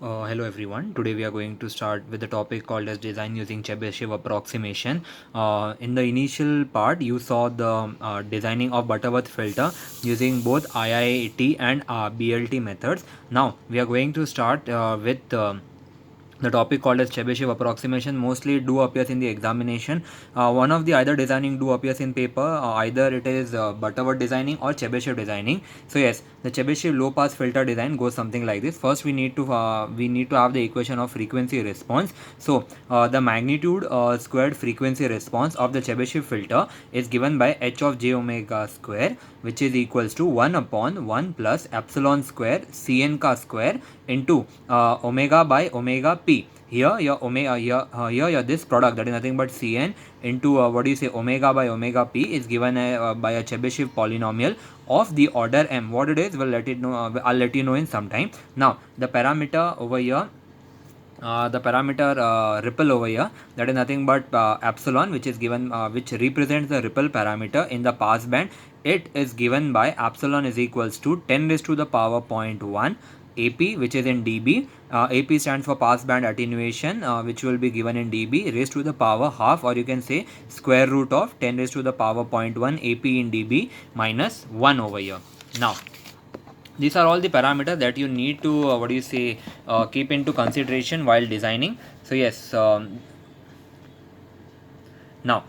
Hello everyone. Today we are going to start with the topic called as design using Chebyshev approximation. In the initial part, you saw the designing of Butterworth filter using both IIT and BLT methods. Now we are going to start with the topic called as Chebyshev approximation. Mostly do appears in the examination. One of the either designing do appears in paper. Either it is Butterworth designing or Chebyshev designing. So yes, the Chebyshev low pass filter design goes something like this. First we need to have the equation of frequency response. So the magnitude squared frequency response of the Chebyshev filter is given by h of j omega square, which is equals to 1 upon 1 plus epsilon square cn ka square into omega by omega p. Here your omega here your this product, that is nothing but cn into what do you say, omega by omega p, is given by a Chebyshev polynomial of the order m. What it is, I'll let you know in some time. Now the parameter over here, the parameter ripple over here, that is nothing but epsilon, which is given which represents the ripple parameter in the pass band. It is given by epsilon is equals to 10 raised to the power 0.1 AP, which is in dB. AP stands for pass band attenuation, which will be given in dB raised to the power half, or you can say square root of 10 raised to the power 0.1 AP in dB minus 1 over here. Now these are all the parameters that you need to keep into consideration while designing. So yes, now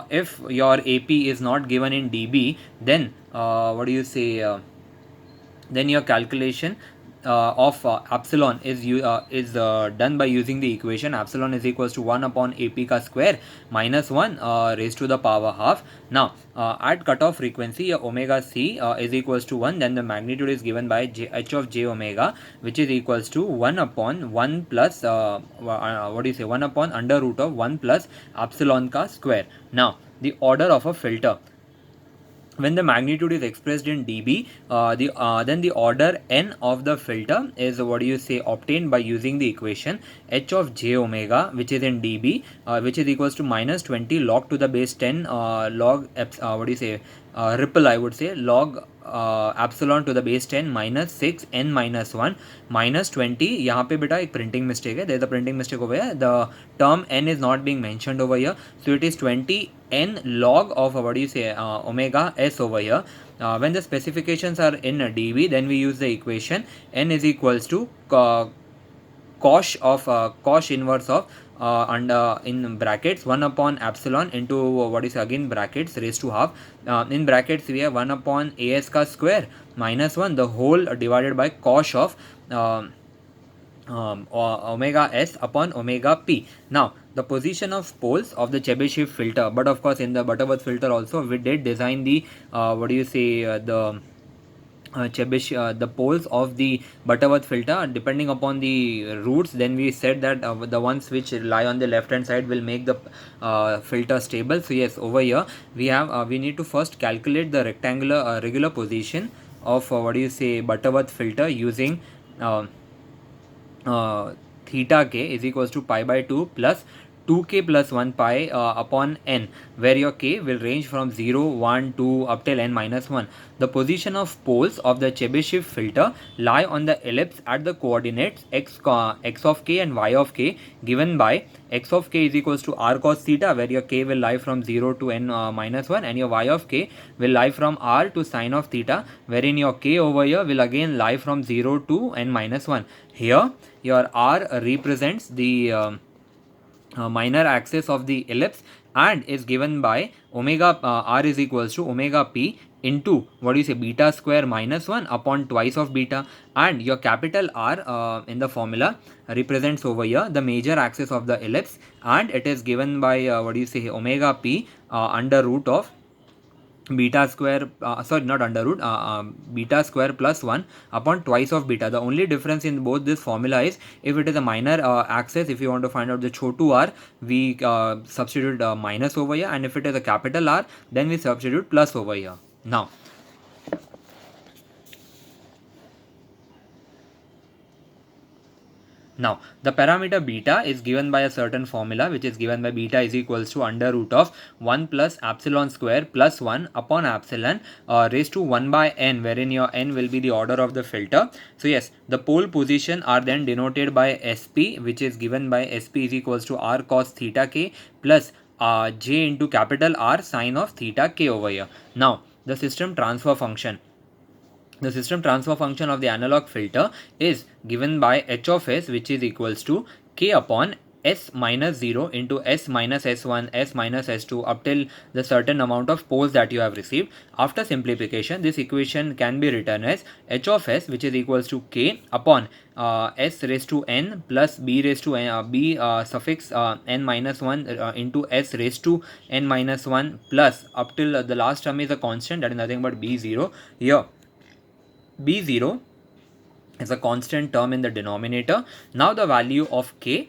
if your AP is not given in dB, then then your calculation of epsilon is done by using the equation epsilon is equals to 1 upon AP ka square minus 1 raised to the power half. Now at cutoff frequency omega c is equals to 1, then the magnitude is given by h of j omega, which is equals to 1 upon 1 plus 1 upon under root of 1 plus epsilon ka square. Now the order of a filter, when the magnitude is expressed in dB, then the order n of the filter is obtained by using the equation h of j omega, which is in dB, which is equals to minus 20 log to the base 10 log ripple, I would say, log epsilon to the base 10 minus 6 n minus 1 minus 20. यहाँ पे बेटा एक printing mistake है, there is a printing mistake over here. The term n is not being mentioned over here, so it is 20 n log of omega s over here. When the specifications are in dB, then we use the equation n is equals to cosh inverse of in brackets 1 upon epsilon into again brackets raised to half. In brackets we have 1 upon as ka square minus 1 the whole divided by cosh of omega s upon omega p. Now the position of poles of the Chebyshev filter, but of course in the Butterworth filter also we did design the the poles of the Butterworth filter depending upon the roots. Then we said that the ones which lie on the left hand side will make the filter stable. So yes, over here we have we need to first calculate the rectangular regular position of Butterworth filter using theta k is equals to pi by 2 plus 2k plus 1 pi upon n, where your k will range from 0, 1, 2 up till n minus 1. The position of poles of the Chebyshev filter lie on the ellipse at the coordinates x of k and y of k, given by x of k is equals to r cos theta, where your k will lie from 0 to n minus 1, and your y of k will lie from r to sine of theta, wherein your k over here will again lie from 0 to n minus 1. Here your r represents the minor axis of the ellipse and is given by omega r is equals to omega p into beta square minus 1 upon twice of beta, and your capital R in the formula represents over here the major axis of the ellipse, and it is given by omega p under root of beta square not under root beta square plus 1 upon twice of beta. The only difference in both this formula is if it is a minor axis, if you want to find out the chotu r, we substitute minus over here, and if it is a capital R, then we substitute plus over here. Now Now, the parameter beta is given by a certain formula, which is given by beta is equals to under root of 1 plus epsilon square plus 1 upon epsilon raised to 1 by n, wherein your n will be the order of the filter. So yes, the pole position are then denoted by Sp, which is given by Sp is equals to r cos theta k plus j into capital R sine of theta k over here. Now, the system transfer function. The system transfer function of the analog filter is given by h of s, which is equals to k upon s minus 0 into s minus s1, s minus s2 up till the certain amount of poles that you have received. After simplification, this equation can be written as h of s, which is equals to k upon s raised to n plus b raised to n, b suffix n minus 1 into s raised to n minus 1 plus up till the last term is a constant, that is nothing but b0 here. B0 is a constant term in the denominator. Now the value of k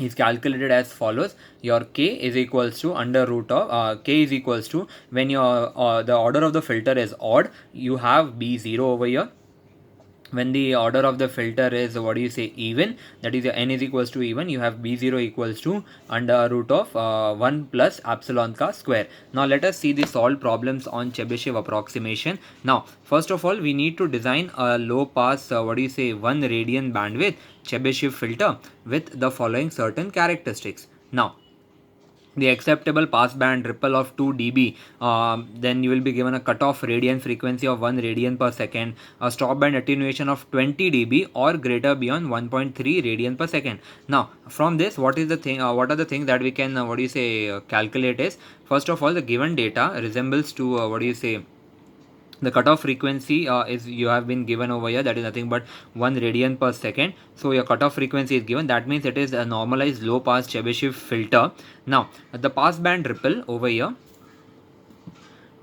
is calculated as follows. Your k is equals to under root of k is equals to, when your the order of the filter is odd, you have b0 over here. When the order of the filter is even, that is n is equals to even, you have b0 equals to under root of 1 plus epsilon ka square. Now let us see the solved problems on Chebyshev approximation. Now first of all, we need to design a low pass 1 radian bandwidth Chebyshev filter with the following certain characteristics. Now, the acceptable passband ripple of 2 dB, then you will be given a cutoff radian frequency of 1 radian per second, a stop band attenuation of 20 dB or greater beyond 1.3 radian per second. Now from this, what are the things that we can calculate is, first of all, the given data resembles to the cutoff frequency is you have been given over here, that is nothing but 1 radian per second. So your cutoff frequency is given, that means it is a normalized low pass Chebyshev filter. Now the pass band ripple over here,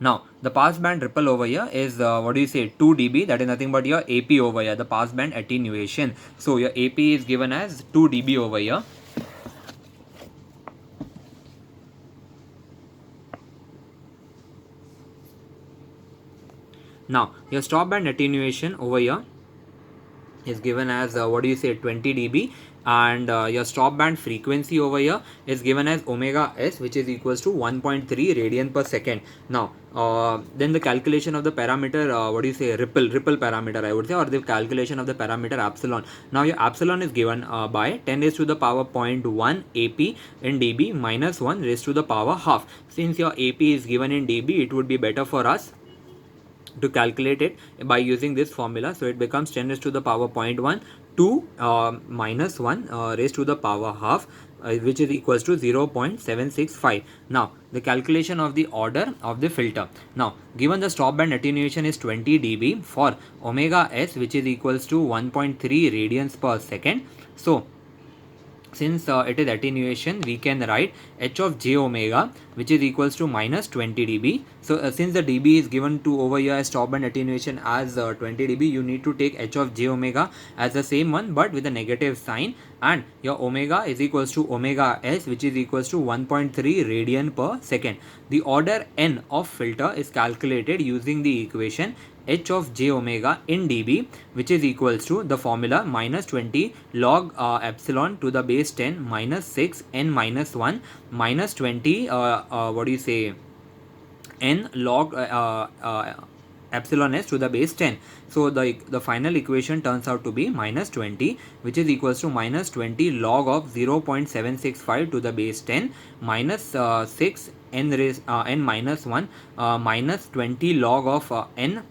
is 2 dB, that is nothing but your AP over here, the pass band attenuation. So your AP is given as 2 dB over here. Now your stop band attenuation over here is given as 20 dB, and your stop band frequency over here is given as omega s, which is equals to 1.3 radian per second. Now then the calculation of the parameter ripple parameter, I would say, or the calculation of the parameter epsilon. Now your epsilon is given by 10 raised to the power 0.1 AP in dB minus 1 raised to the power half. Since your AP is given in dB, it would be better for us to calculate it by using this formula. So it becomes 10 raised to the power 0.1 to minus 1 raised to the power half, which is equals to 0.765. Now the calculation of the order of the filter. Now given the stop band attenuation is 20 dB for omega s, which is equals to 1.3 radians per second. So since it is attenuation, we can write h of j omega, which is equals to minus 20 dB. So since the dB is given to over here as stop band attenuation as 20 dB, you need to take h of j omega as the same one but with a negative sign, and your omega is equals to omega s, which is equals to 1.3 radian per second. The order n of filter is calculated using the equation h of j omega in dB, which is equals to the formula minus 20 log epsilon to the base 10 minus 6 n minus 1 minus 20 n log epsilon s to the base 10. So the final equation turns out to be minus 20, which is equals to minus 20 log of 0.765 to the base 10 minus 6 n minus 1 minus 20 log of n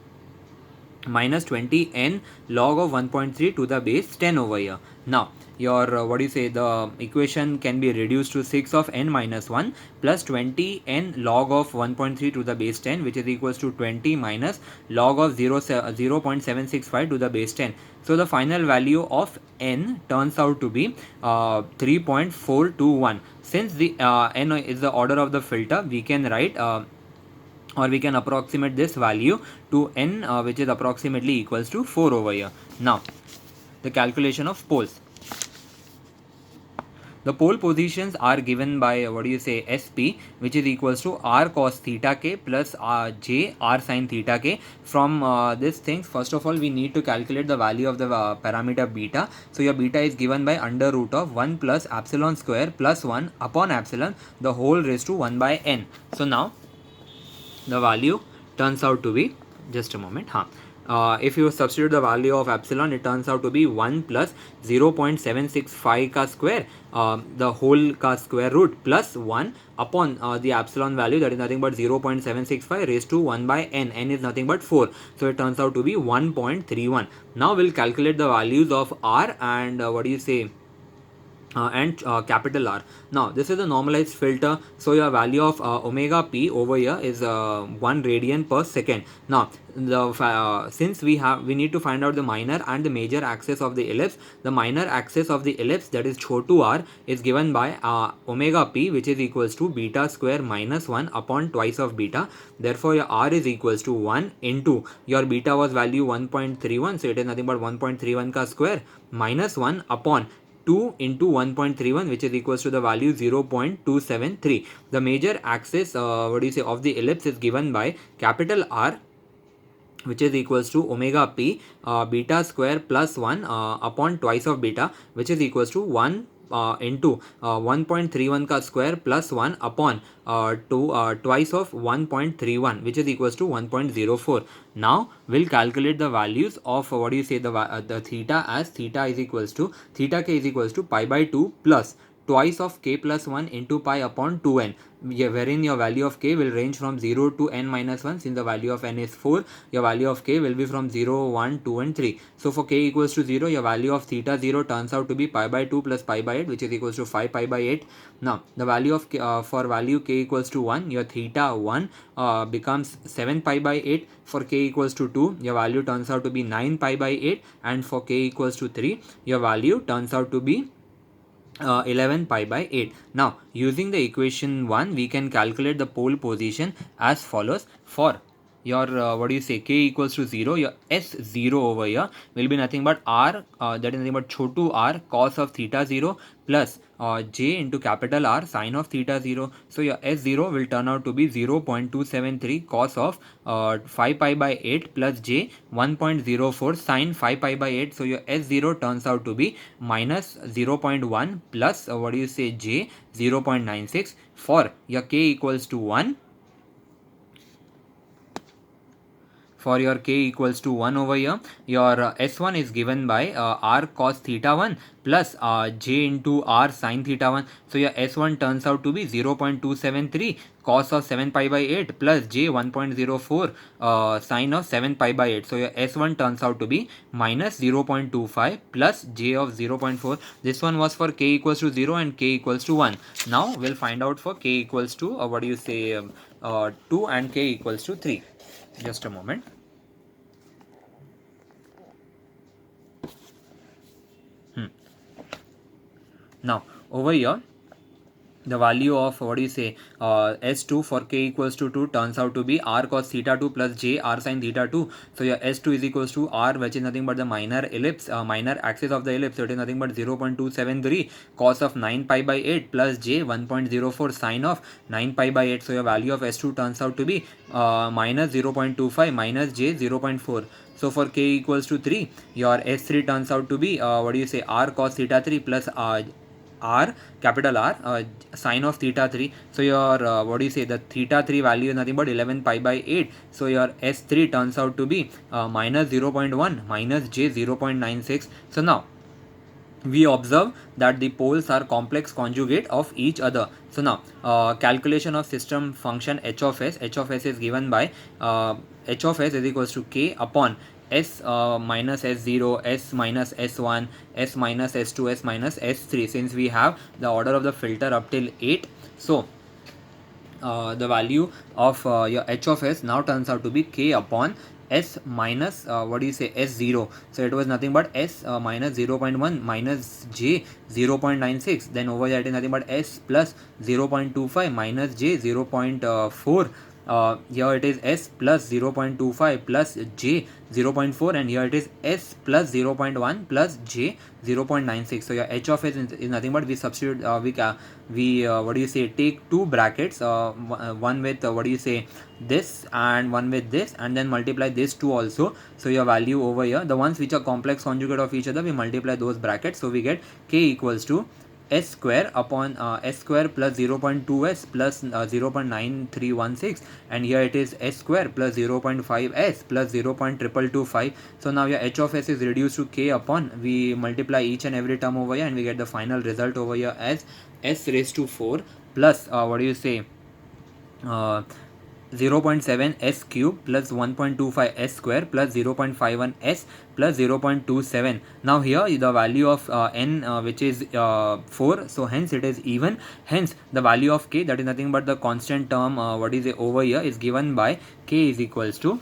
minus 20 n log of 1.3 to the base 10 over here. Now your the equation can be reduced to 6 of n minus 1 plus 20 n log of 1.3 to the base 10, which is equals to 20 minus log of 0.765 to the base 10. So the final value of n turns out to be 3.421. Since the n is the order of the filter, we can write or we can approximate this value to n, which is approximately equals to 4 over here. Now the calculation of poles. The pole positions are given by SP, which is equals to r cos theta k plus j r sin theta k. From these things, first of all, we need to calculate the value of the parameter beta. So your beta is given by under root of 1 plus epsilon square plus 1 upon epsilon the whole raised to 1 by n. So now the value turns out to be, just a moment, if you substitute the value of epsilon, it turns out to be 1 plus 0.765 ka square, the whole ka square root plus 1 upon the epsilon value, that is nothing but 0.765 raised to 1 by n. N is nothing but 4. So it turns out to be 1.31. Now we'll calculate the values of r and capital R. Now this is a normalized filter, so your value of omega p over here is 1 radian per second. Now since we need to find out the minor and the major axis of the ellipse. The minor axis of the ellipse, that is chotu r, is given by omega p, which is equals to beta square minus 1 upon twice of beta. Therefore your r is equals to 1 into your beta was value 1.31, so it is nothing but 1.31 ka square minus 1 upon 2 into 1.31, which is equals to the value 0.273. The major axis of the ellipse is given by capital R, which is equals to omega p beta square plus 1 upon twice of beta, which is equals to 1 into 1.31 ka square plus 1 upon twice of 1.31, which is equals to 1.04. Now we'll calculate the values of the theta, as theta is equals to theta k is equals to pi by 2 plus twice of k plus 1 into pi upon 2n, wherein your value of k will range from 0 to n minus 1. Since the value of n is 4, your value of k will be from 0, 1, 2 and 3. So for k equals to 0, your value of theta 0 turns out to be pi by 2 plus pi by 8, which is equals to 5 pi by 8. Now the value of k, for value k equals to 1, your theta 1 becomes 7 pi by 8. For k equals to 2, your value turns out to be 9 pi by 8, and for k equals to 3, your value turns out to be 11 pi by 8. Now using the equation 1, we can calculate the pole position as follows. For your k equals to 0, your S0 over here will be nothing but r, that is nothing but chotu r cos of theta 0 plus j into capital R sine of theta 0. So your S0 will turn out to be 0.273 cos of 5 pi by 8 plus j 1.04 sine 5 pi by 8. So your S0 turns out to be minus 0.1 plus j 0.96. For your k equals to 1, for your k equals to 1 over here, your S1 is given by r cos theta 1 plus j into r sin theta 1. So your S1 turns out to be 0.273 cos of 7 pi by 8 plus j 1.04 sine of 7 pi by 8. So your S1 turns out to be minus 0.25 plus j of 0.4. This one was for k equals to 0 and k equals to 1. Now we'll find out for k equals to 2 and k equals to 3. Just a moment. Now over here, the value of S2 for k equals to 2 turns out to be r cos theta 2 plus j r sin theta 2. So your S2 is equals to r, which is nothing but the minor ellipse, minor axis of the ellipse. So it is nothing but 0.273 cos of 9 pi by 8 plus j 1.04 sine of 9 pi by 8. So your value of S2 turns out to be minus 0.25 minus j 0.4. So for k equals to 3, your S3 turns out to be r cos theta 3 plus r capital R sine of theta 3. So your the theta 3 value is nothing but 11 pi by 8. So your S3 turns out to be minus 0.1 minus j 0.96. So now we observe that the poles are complex conjugate of each other. So now calculation of system function h of s. H of s is given by h of s is equals to k upon s minus s0, s minus s1, s minus s2, s minus s3. Since we have the order of the filter up till 8, so the value of your h of s now turns out to be k upon s minus s0. So it was nothing but s minus 0.1 minus j 0.96. Then over there it is nothing but s plus 0.25 minus j 0.4 here it is s plus 0.25 plus j 0.4, and here it is s plus 0.1 plus j 0.96. So your h of s is nothing but we substitute, we what do you say, take two brackets, one with what do you say, this, and one with this, and then multiply this two also. So your value over here, the ones which are complex conjugate of each other, we multiply those brackets. So we get k equals to s square upon s square plus 0.2s plus 0.9316, and here it is s square plus 0.5s plus 0.2225. So now your h of s is reduced to k upon, we multiply each and every term over here, and we get the final result over here as s raised to 4 plus what do you say, uh, 0.7 s cube plus 1.25 s square plus 0.51 s plus 0.27. Now here the value of n which is 4, so hence it is even, hence the value of k, that is nothing but the constant term what is it over here, is given by k is equals to,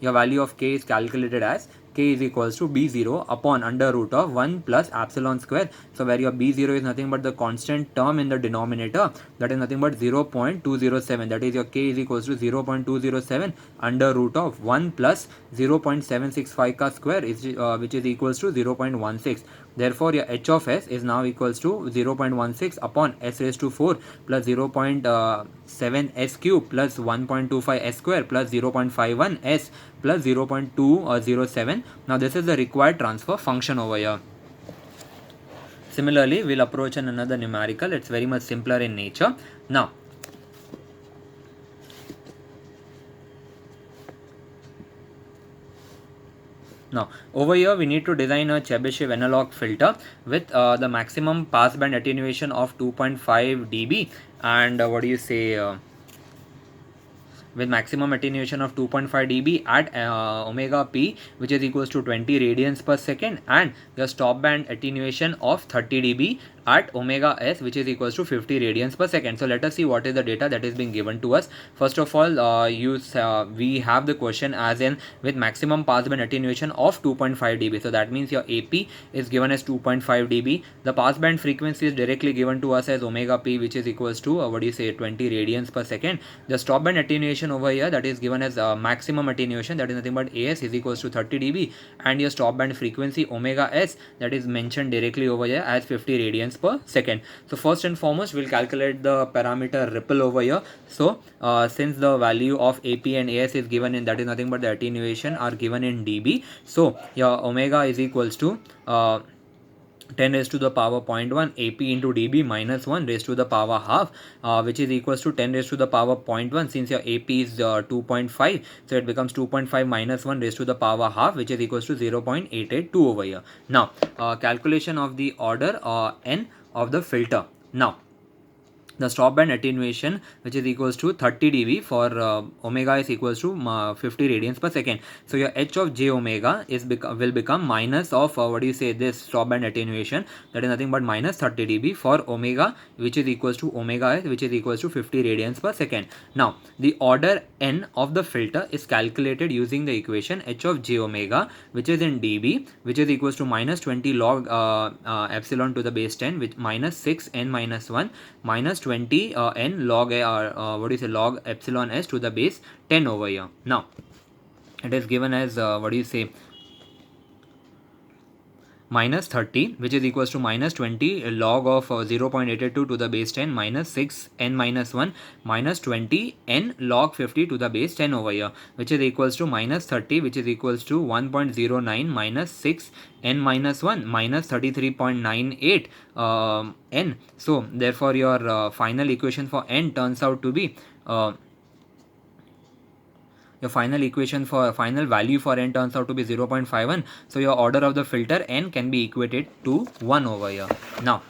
your value of k is calculated as k is equals to b0 upon under root of 1 plus epsilon square. So where your b0 is nothing but the constant term in the denominator, that is nothing but 0.207, that is your k is equals to 0.207 under root of 1 plus 0.765 ka square is which is equals to 0.16. Therefore your h of s is now equals to 0.16 upon s raised to 4 plus 0.7 s cube plus 1.25 s square plus 0.51 s plus 0.207. Now this is the required transfer function over here. Similarly, we'll approach another numerical. It's very much simpler in nature. Now over here we need to design a Chebyshev analog filter with the maximum passband attenuation of 2.5 dB, and what do you say, with maximum attenuation of 2.5 dB at omega p, which is equals to 20 radians per second, and the stop band attenuation of 30 dB at omega s, which is equals to 50 radians per second. So let us see what is the data that is being given to us. First of all, we have the question as in with maximum passband attenuation of 2.5 dB. So that means your AP is given as 2.5 dB. The passband frequency is directly given to us as omega p, which is equals to 20 radians per second. The stop band attenuation over here, that is given as maximum attenuation, that is nothing but AS is equals to 30 dB, and your stop band frequency omega s, that is mentioned directly over here as 50 radians per second. So first and foremost we'll calculate the parameter ripple over here. So since the value of AP and AS is given in, that is nothing but the attenuation are given in dB, so your omega is equals to 10 raised to the power 0.1 AP into dB minus 1 raised to the power half, which is equals to 10 raised to the power 0.1. Since your AP is 2.5, so it becomes 2.5 minus 1 raised to the power half, which is equals to 0.882 over here. Now calculation of the order n of the filter. Now the stop band attenuation, which is equals to 30 dB for omega is equals to 50 radians per second. So your h of j omega is will become minus of what do you say, this stop band attenuation, that is nothing but minus 30 dB for omega, which is equals to omega s, which is equals to 50 radians per second. Now the order n of the filter is calculated using the equation h of j omega, which is in dB, which is equals to minus 20 log epsilon to the base 10, which minus 6 n minus 1 minus 20 n log what do you say, log epsilon s to the base 10 over here. Now it is given as what do you say, minus 30, which is equals to minus 20 log of 0.882 to the base 10 minus 6 n minus 1 minus 20 n log 50 to the base 10 over here, which is equals to minus 30, which is equals to 1.09 minus 6 n minus 1 minus 33.98 n. So therefore your final equation for n turns out to be your final equation for final value for n turns out to be 0.51. So your order of the filter n can be equated to 1 over here. Now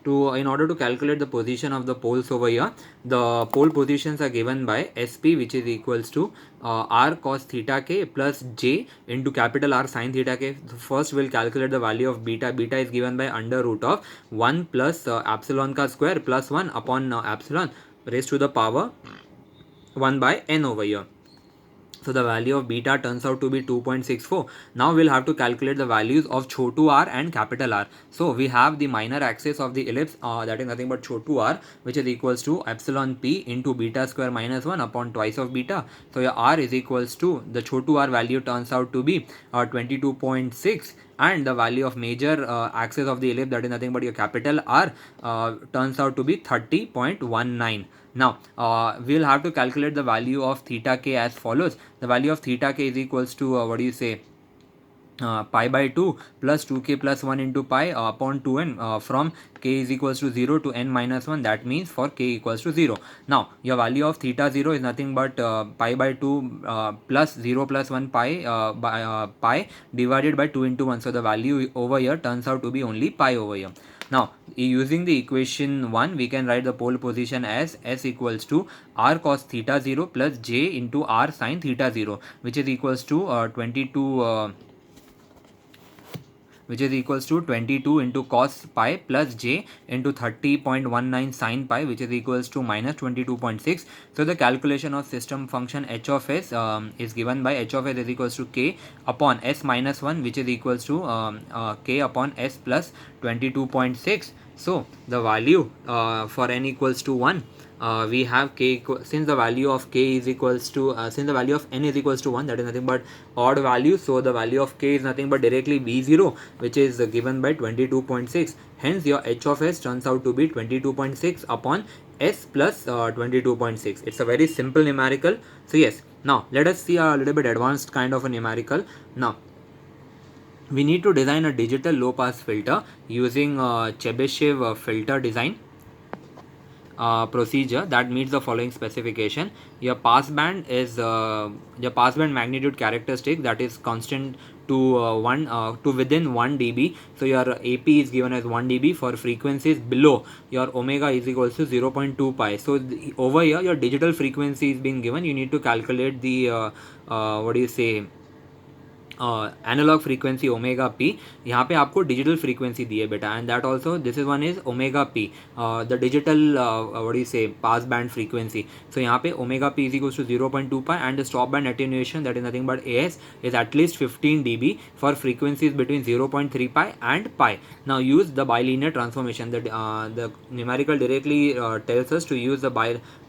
in order to calculate the position of the poles over here, the pole positions are given by SP, which is equals to r cos theta k plus j into capital R sin theta k. So first we'll calculate the value of beta. Beta is given by under root of 1 plus epsilon ka square plus 1 upon epsilon raised to the power 1 by n over here. So the value of beta turns out to be 2.64. Now we'll have to calculate the values of chotu r and capital R. So we have the minor axis of the ellipse, that is nothing but chotu r, which is equals to epsilon p into beta square minus 1 upon twice of beta. So your r is equals to, the chotu r value turns out to be 22.6, and the value of major axis of the ellipse, that is nothing but your capital R, turns out to be 30.19. Now we'll have to calculate the value of theta k as follows. The value of theta k is equals to pi by 2 plus 2k plus 1 into pi upon 2n, from k is equals to 0 to n minus 1. That means for k equals to 0. Now your value of theta 0 is nothing but pi by 2 plus 0 plus 1 pi by pi divided by 2 into 1. So the value over here turns out to be only pi over here. Now using the equation 1, we can write the pole position as s equals to r cos theta 0 plus j into r sin theta 0, which is equals to 22 into cos pi plus j into 30.19 sin pi, which is equals to minus 22.6. So the calculation of system function h of s is given by h of s is equals to k upon s minus 1, which is equals to k upon s plus 22.6. So the value for n equals to 1, we have k since the value of k is equals to since the value of n is equals to 1, that is nothing but odd value. So the value of k is nothing but directly b0, which is given by 22.6. Hence your h of s turns out to be 22.6 upon s plus 22.6. It's a very simple numerical. So yes, now let us see a little bit advanced kind of a numerical. Now we need to design a digital low pass filter using Chebyshev filter design procedure that meets the following specification. Your passband is your passband magnitude characteristic, that is constant to to within 1 dB. So your AP is given as 1 dB for frequencies below your omega is equals to 0.2 pi. So over here your digital frequency is being given. You need to calculate the analogue frequency omega p. यहाँ पे आपको digital frequency दी है बेटा, and that also this is one is omega p, the digital what you say pass band frequency. So यहाँ पे omega p is equals to 0.2 pi and the stop band attenuation that is nothing but s is at least 15 dB for frequencies between 0.3 pi and pi. Now use the bilinear transformation. The numerical directly tells us to use the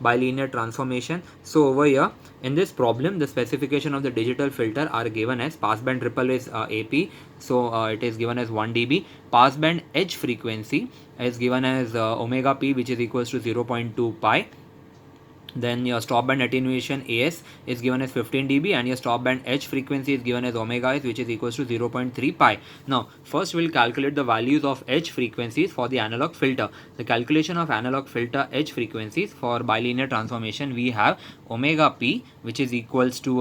bilinear transformation. So over here in this problem, the specification of the digital filter are given as passband ripple is AP, so it is given as 1 dB. Passband edge frequency is given as omega p, which is equals to 0.2 pi. Then your stop band attenuation AS is given as 15 dB, and your stop band edge frequency is given as omega s, which is equals to 0.3 pi. Now first we'll calculate the values of edge frequencies for the analog filter. The calculation of analog filter edge frequencies for bilinear transformation, we have omega p, which is equals to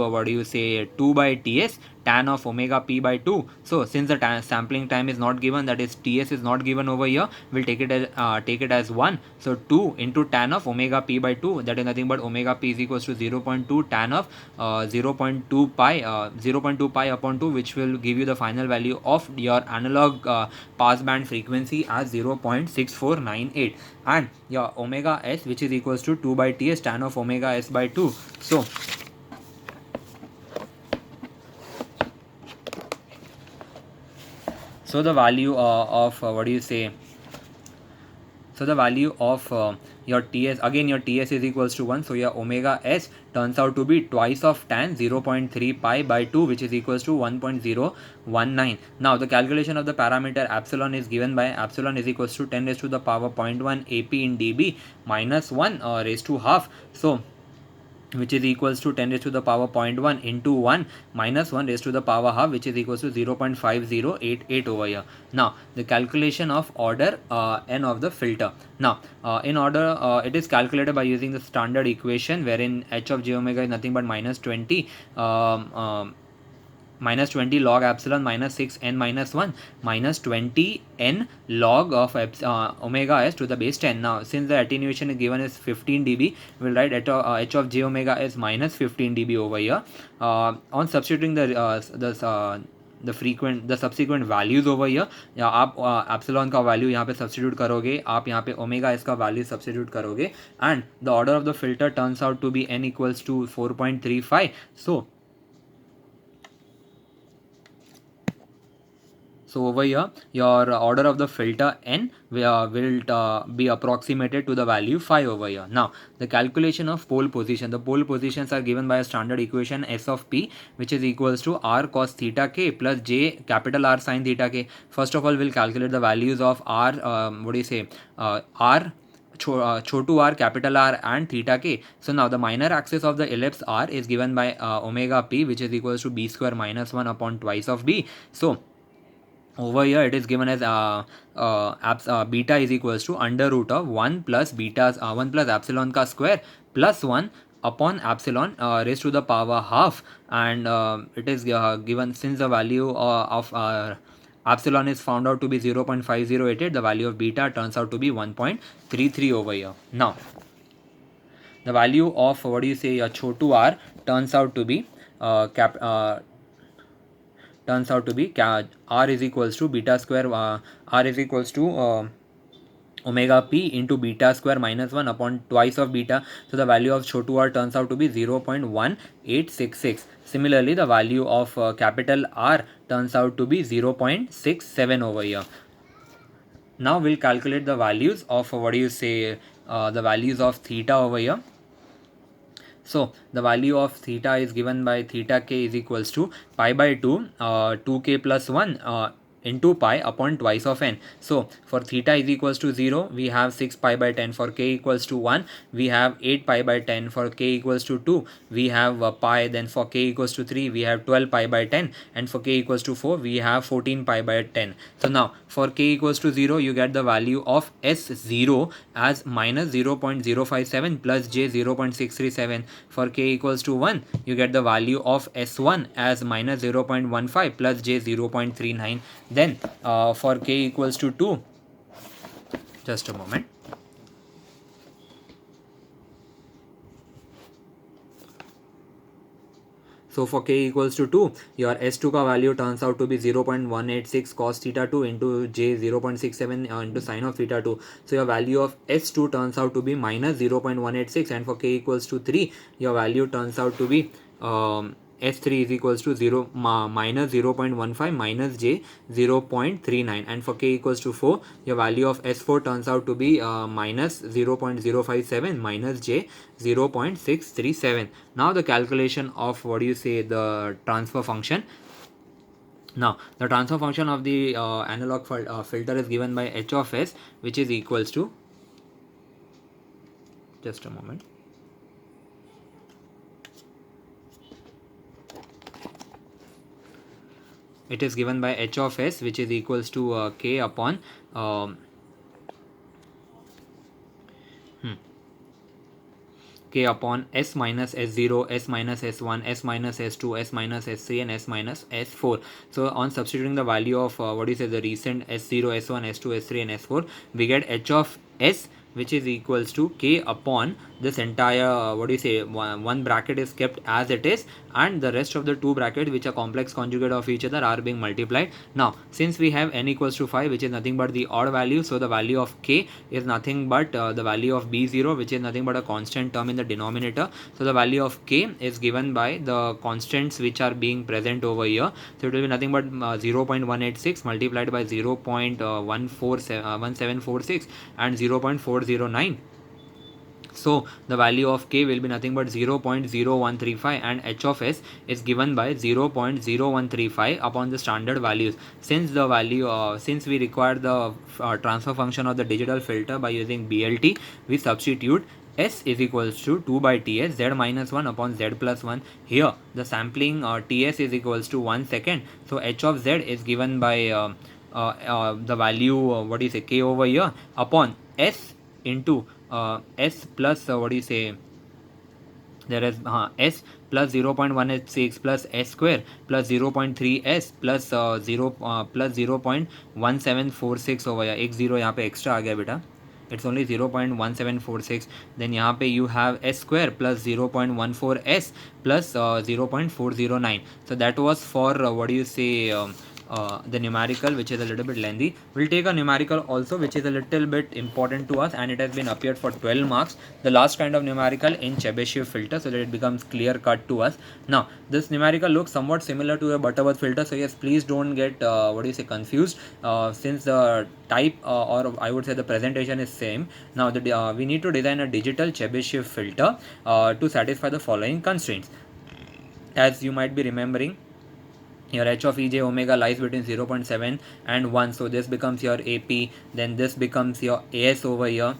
2 by ts tan of omega p by 2. So since the sampling time is not given, that is ts is not given over here, we'll take it as 1. So 2 into tan of omega p by 2, that is nothing but omega p is equals to 0.2 tan of 0.2 pi upon 2, which will give you the final value of your analog passband frequency as 0.6498, and your omega s, which is equals to 2 by ts tan of omega s by 2. So the value of so the value of your ts, again your ts is equals to 1, so your omega s turns out to be twice of tan 0.3 pi by 2, which is equals to 1.019. Now the calculation of the parameter epsilon is given by epsilon is equals to 10 raised to the power 0.1 ap in dB minus 1 raised to half, so which is equals to 10 raised to the power 0.1 into 1 minus 1 raised to the power half, which is equals to 0.5088 over here. Now the calculation of order n of the filter. Now in order it is calculated by using the standard equation, wherein h of j omega is nothing but minus 20 minus 20 log epsilon minus 6n minus 1 minus 20 n log of omega s to the base 10. Now since the attenuation is given as 15 dB, we'll write h of j omega s minus 15 dB over here. On substituting the subsequent values over here, या आप epsilon का value यहाँ पे substitute करोगे, आप यहाँ पे omega s का वैल्यू सब्स्टिट्यूट करोगे, and the order of the filter turns out to be n equals to 4.35. So So over here, your order of the filter n will be approximated to the value 5 over here. Now, the calculation of pole position. The pole positions are given by a standard equation S of P, which is equals to R cos theta k plus J capital R sin theta k. First of all, we'll calculate the values of R, R, chotu r, capital R, and theta k. So now the minor axis of the ellipse R is given by omega p, which is equals to b square minus 1 upon twice of b. So over here it is given as beta is equals to under root of 1 plus beta 1 plus epsilon ka square plus 1 upon epsilon raised to the power half, and it is given, since the value of epsilon is found out to be 0.5088, the value of beta turns out to be 1.33 over here. Now the value of chotu r turns out to be r is equals to beta square r is equals to omega p into beta square minus 1 upon twice of beta. So the value of chotu r turns out to be 0.1866. Similarly, the value of capital R turns out to be 0.67 over here. Now we'll calculate the values of the values of theta over here. So the value of theta is given by theta k is equals to pi by 2 2k plus 1 into pi upon twice of n. So for theta is equals to 0, we have 6 pi by 10. For k equals to 1, we have 8 pi by 10. For k equals to 2, we have pi. Then for k equals to 3, we have 12 pi by 10. And for k equals to 4, we have 14 pi by 10. So now for k equals to 0, you get the value of S0 as minus 0.057 plus J 0.637. For k equals to 1, you get the value of S1 as minus 0.15 plus J 0.39. Then for k equals to 2, just a moment. So for k equals to 2, your S2 ka value turns out to be 0.186 cos theta 2 into J 0.67 into sin of theta 2. So your value of S2 turns out to be minus 0.186, and for k equals to 3, your value turns out to be S3 is equals to minus 0.15 minus J 0.39, and for k equals to 4, your value of S4 turns out to be minus 0.057 minus J 0.637. Now the calculation of the transfer function. Now the transfer function of the analog filter is given by H of S, which is equals to, just a moment. It is given by H of S, which is equals to k upon k upon S minus S0, S minus S1, S minus S2, S minus S3, and S minus S4. So on substituting the value of the recent S0, S1, S2, S3, and S4, we get H of S, which is equals to k upon this entire one bracket is kept as it is, and the rest of the two brackets, which are complex conjugate of each other, are being multiplied. Now since we have n equals to 5, which is nothing but the odd value, so the value of k is nothing but the value of b0, which is nothing but a constant term in the denominator. So the value of k is given by the constants which are being present over here. So it will be nothing but 0.186 multiplied by 0.1746 and 0.409. So the value of k will be nothing but 0.0135, and H of S is given by 0.0135 upon the standard values. Since the value since we require the transfer function of the digital filter by using BLT, we substitute S is equals to 2 by Ts, Z minus 1 upon Z plus 1. Here the sampling Ts is equals to 1 second. So H of Z is given by the value k over here upon S into S plus there is S plus 0.186 plus S square plus 0.3S plus 0.1746 over here. एक 0 यहाँ पे extra आ गया बेटा. It's only 0.1746. Then यहाँ पे you have S square plus 0.14S plus 0.409. So that was for the numerical, which is a little bit lengthy. We'll take a numerical also, which is a little bit important to us, and it has been appeared for 12 marks. The last kind of numerical in Chebyshev filter, so that it becomes clear cut to us. Now, this numerical looks somewhat similar to a Butterworth filter, so yes, please don't get confused, since the type or I would say the presentation is same. Now, we need to design a digital Chebyshev filter to satisfy the following constraints. As you might be remembering, your h of ej omega lies between 0.7 and 1, so this becomes your AP, then this becomes your AS over here,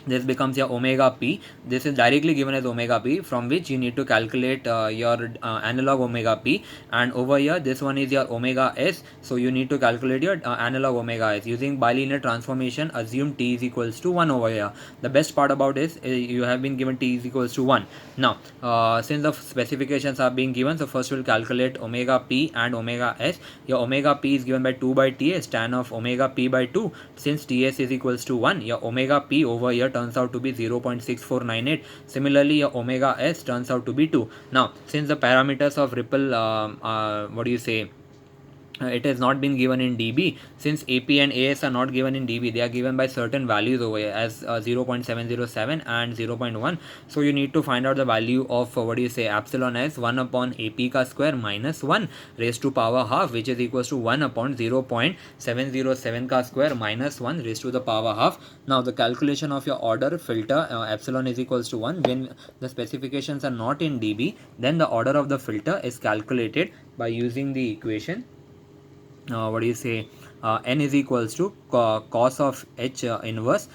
this becomes your omega p. This is directly given as omega p, from which you need to calculate your analog omega p, and over here this one is your omega s, so you need to calculate your analog omega s. Using bilinear transformation, assume t is equals to 1 over here. The best part about this is you have been given t is equals to 1. Now, since the specifications are being given, so first we'll calculate omega p and omega s. Your omega p is given by 2 by ts, tan of omega p by 2. Since ts is equals to 1, your omega p over here turns out to be 0.6498. Similarly, your omega s turns out to be 2. Now, since the parameters of ripple, it has not been given in dB. Since AP and AS are not given in dB, they are given by certain values over here as 0.707 and 0.1. So you need to find out the value of epsilon as 1 upon AP ka square minus 1 raised to power half, which is equals to 1 upon 0.707 ka square minus 1 raised to the power half. Now, the calculation of your order filter epsilon is equals to 1. When the specifications are not in dB, then the order of the filter is calculated by using the equation n is equals to cos of h inverse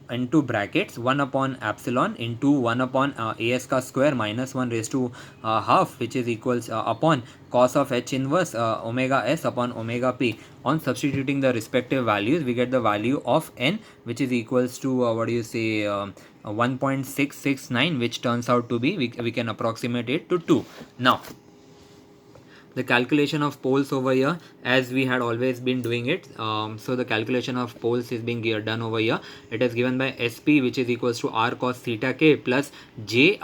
into brackets 1 upon epsilon into 1 upon as ka square minus 1 raised to half, which is equals upon cos of h inverse omega s upon omega p. On substituting the respective values, we get the value of n, which is equals to 1.669, which turns out to be, we can approximate it to 2. Now, the calculation of poles over here, as we had always been doing it, so the calculation of poles is being done over here. It is given by SP, which is equals to r cos theta k plus j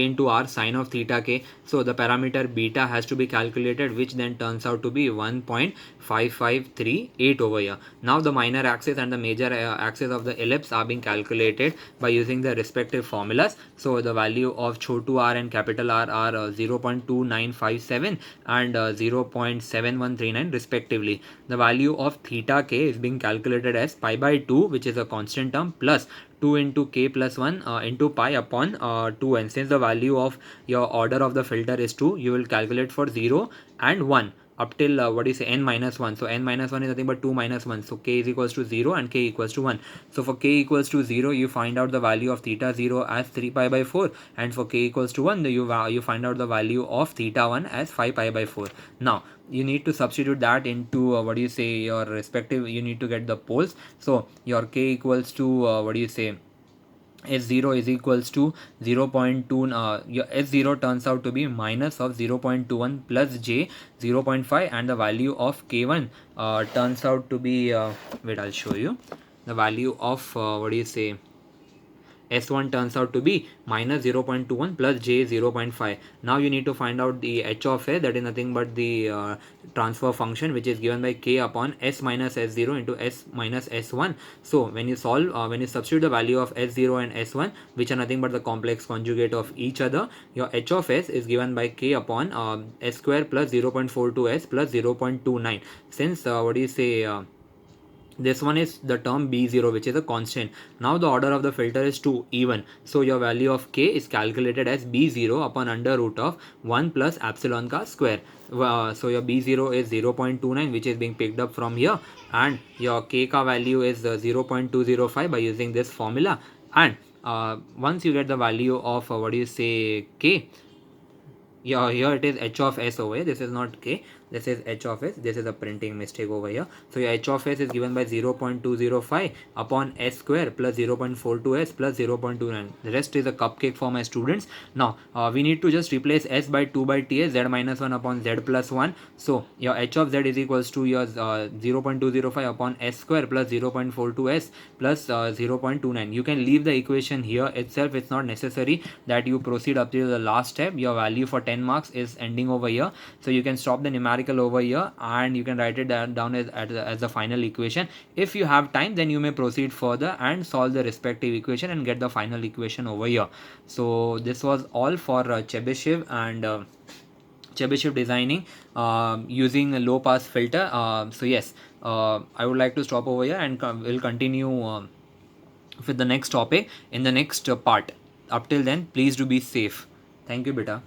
into r sin of theta k. So the parameter beta has to be calculated, which then turns out to be 1.5538 over here. Now the minor axis and the major axis of the ellipse are being calculated by using the respective formulas. So the value of chotu r and capital R are 0.2957 and 0.7139 respectively. The value of theta k is being calculated as pi by 2, which is a constant term, plus 2 into k plus 1 into pi upon 2n. Since the value of your order of the filter is 2, you will calculate for 0 and 1 up till n minus 1. So n minus 1 is nothing but 2 minus 1. So k is equals to 0 and k equals to 1. So for k equals to 0, you find out the value of theta 0 as 3 pi by 4, and for k equals to 1, you find out the value of theta 1 as 5 pi by 4. Now, you need to substitute that into your respective, you need to get the poles. So your k equals to S0 is equals to 0.2, your S0 turns out to be minus of 0.21 plus J 0.5, and the value of K1 turns out to be, wait, I'll show you. The value of S1 turns out to be minus 0.21 plus J 0.5. Now you need to find out the H of S, that is nothing but the transfer function, which is given by K upon S minus S0 into S minus S1. So when you solve, when you substitute the value of S0 and S1, which are nothing but the complex conjugate of each other, your H of S is given by K upon S square plus 0.42S plus 0.29. Since this one is the term B0, which is a constant. Now the order of the filter is 2 even. So your value of K is calculated as B0 upon under root of 1 plus epsilon ka square. So your B0 is 0.29, which is being picked up from here, and your K ka value is 0.205 by using this formula. And once you get the value of K, here it is H of S over here. This is not K, this is H of S. This is a printing mistake over here. So your H of S is given by 0.205 upon S square plus 0.42S plus 0.29. The rest is a cupcake for my students. Now we need to just replace S by 2 by TS, Z minus 1 upon Z plus 1. So your H of Z is equals to your 0.205 upon S square plus 0.42S plus 0.29. You can leave the equation here itself. It's not necessary that you proceed up to the last step. Your value for 10 marks is ending over here. So you can stop the numerical numerical over here, and you can write it down as the final equation. If you have time, then you may proceed further and solve the respective equation and get the final equation over here. So this was all for Chebyshev and Chebyshev designing using a low pass filter. So yes, I would like to stop over here, and we'll continue with the next topic in the next part. Up till then, please do be safe. Thank you, beta.